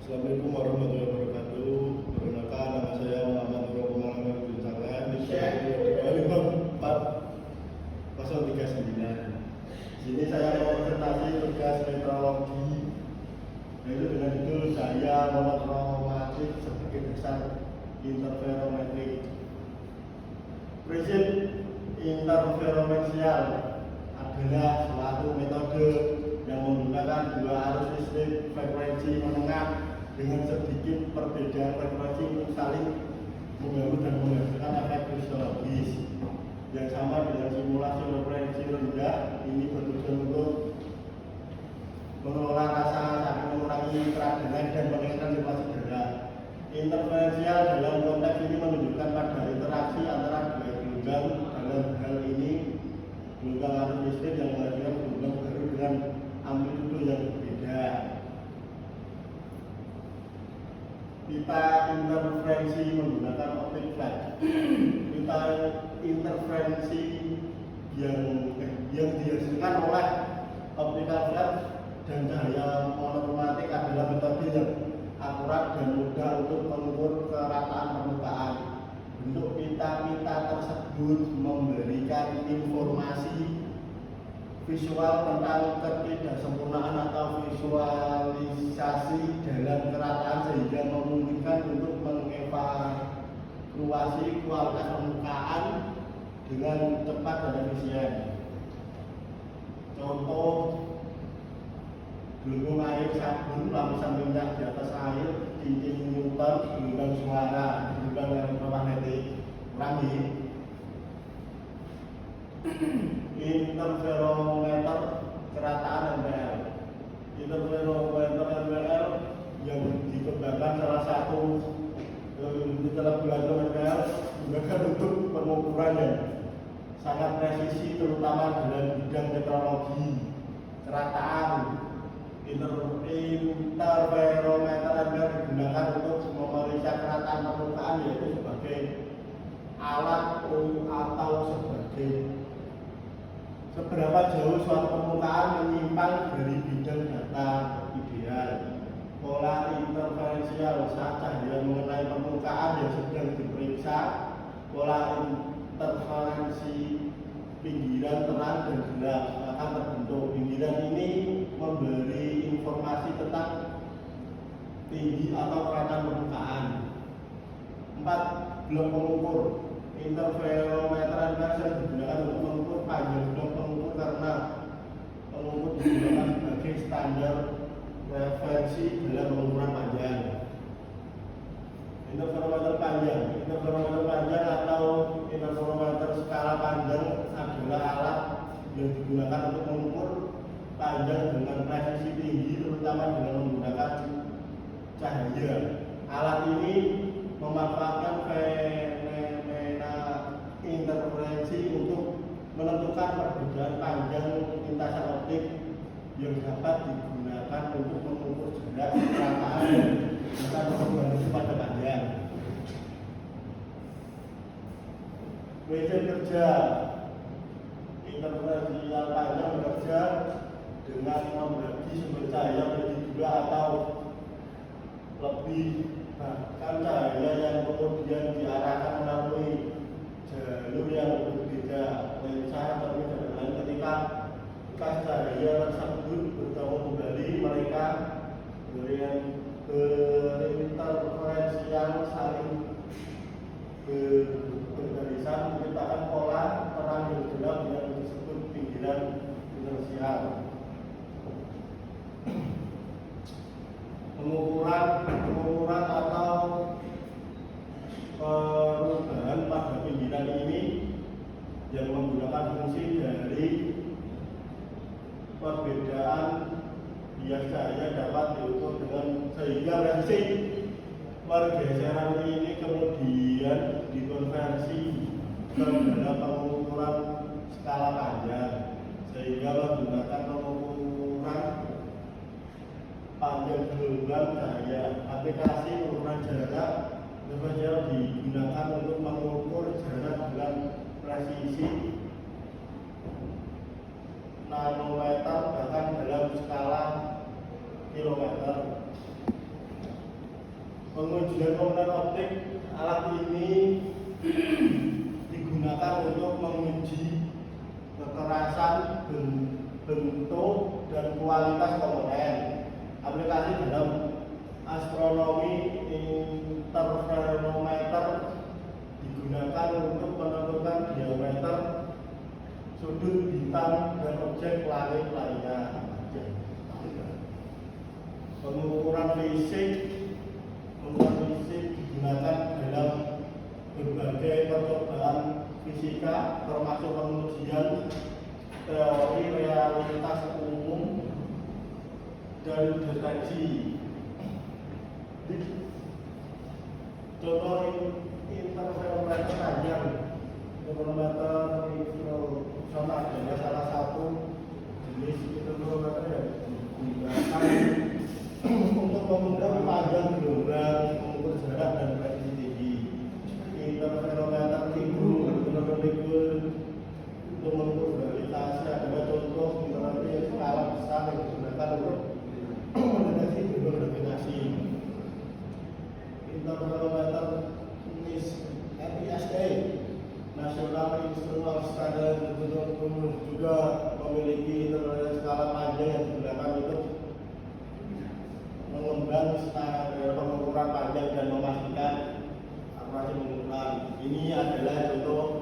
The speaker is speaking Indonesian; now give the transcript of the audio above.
Assalamualaikum warahmatullahi wabarakatuh. Perkenalkan, nama saya Muhammad Nurul Muhammad bin Saleh. Di 44039. Sini saya mau presentasi tugas meteorologi, yaitu dengan judul gaya monochromatik sebagai dasar interferometrik. Prinsip interferometrial adalah suatu metode yang menggunakan dua arus listrik frekuensi menengah dengan sedikit perbedaan frekuensi untuk saling mengganggu dan menghasilkan efek fisiologis yang sama dengan simulasi frekuensi rendah. Ini bertujuan untuk mengelola rasa sakit, mengurangi peradangan dan meningkatkan sirkulasi darah. Interferensial dalam konteks ini menunjukkan pada interaksi antara dua gelombang. Dalam hal ini gelombang arus listrik yang menghasilkan gelombang baru dengan amplitudo yang berbeda. Pita interferensi menggunakan optik flat. Pita interferensi yang dihasilkan oleh optical flat dan cahaya monochromatik adalah metode yang akurat dan mudah untuk mengukur kerataan permukaan. Bentuk pita-pita tersebut memberikan informasi visual tentang ketidaksempurnaan atau visualisasi dalam kerataan sehingga memungkinkan untuk mengevaluasi kualitas permukaan dengan cepat dan efisien. Contoh, gelembung air sabun, lapisan minyak di atas air, cincin Newton, gelombang suara, gelombang elektromagnetik. Ulangi. Interferometer kerataan NPL. Interferometer NPL yang dikembangkan salah satu telah belajar NPL menggunakan untuk pengukuran yang sangat presisi, terutama dalam bidang meteorologi kerataan. Interferometer NPL digunakan untuk memeriksa kerataan permukaan, yaitu sebagai alat atau seberapa jauh suatu permukaan menyimpang dari bidang data ideal. Pola interferensial saat cahaya mengenai permukaan yang sedang diperiksa. Pola interferensi pinggiran terang dan gelap akan terbentuk. Pinggiran ini memberi informasi tentang tinggi atau keratan permukaan. 4. Blok pengukur. Interferometer yang digunakan untuk mengukur panjang blok pengukur karena pengukur digunakan sebagai standar referensi dalam pengukuran panjang. Interferometer panjang. Interferometer panjang atau interferometer skala panjang adalah alat yang digunakan untuk mengukur panjang dengan presisi tinggi, terutama dengan menggunakan cahaya. Alat ini memanfaatkan fenomena interferensi untuk menentukan perbedaan panjang lintasan optik yang dapat digunakan untuk mengukur jarak kerataan dan berhubungan pada panjang. Prinsip kerja interferensial panjang bekerja dengan membagi sumber cahaya menjadi dua atau lebih, bahkan cahaya yang kemudian diarahkan melalui jalur yang berbeda. Lensa terlihat lain ketika cahaya tersebut bertemu kembali, mereka berinterferensial saling berbarisan menciptakan pola terang dan gelap yang disebut pinggiran inersial. Pengukuran atau perubahan pada pinggiran ini yang menggunakan fungsi dari perbedaan bias cahaya dapat diukur dengan sehingga presisi pergeseran ini kemudian dikonversi ke dalam pengukuran skala panjang sehingga menggunakan pengukuran panjang gelombang cahaya. Aplikasi pengukuran jarak digunakan untuk mengukur jarak dengan presisi nanometer bahkan dalam skala kilometer. Pengujian komponen optik alat ini digunakan untuk menguji kekerasan, bentuk, dan kualitas komponen. Aplikasi dalam astronomi interferometer digunakan untuk menentukan diameter sudut bintang dan objek langit lainnya. Pengukuran fisik digunakan dalam berbagai percobaan fisika, termasuk pengujian teori realitas umum dan deteksi. Contoh interferometer panjang, interferometer sama ada salah satu jenis interferometer yang digunakan untuk mengukur panjang gelombang, mengukur jarak dan frekuensi tinggi. Interferometer timbul untuk mengukur gravitasi adalah contoh interferometer skala besar yang digunakan untuk mendeteksi gelombang gravitasi. Interferometer NIST National Institute of Standard juga memiliki interferometer skala panjang yang digunakan untuk mengembang standar pengukuran panjang dan memastikan akurasi pengukuran. Ini adalah contoh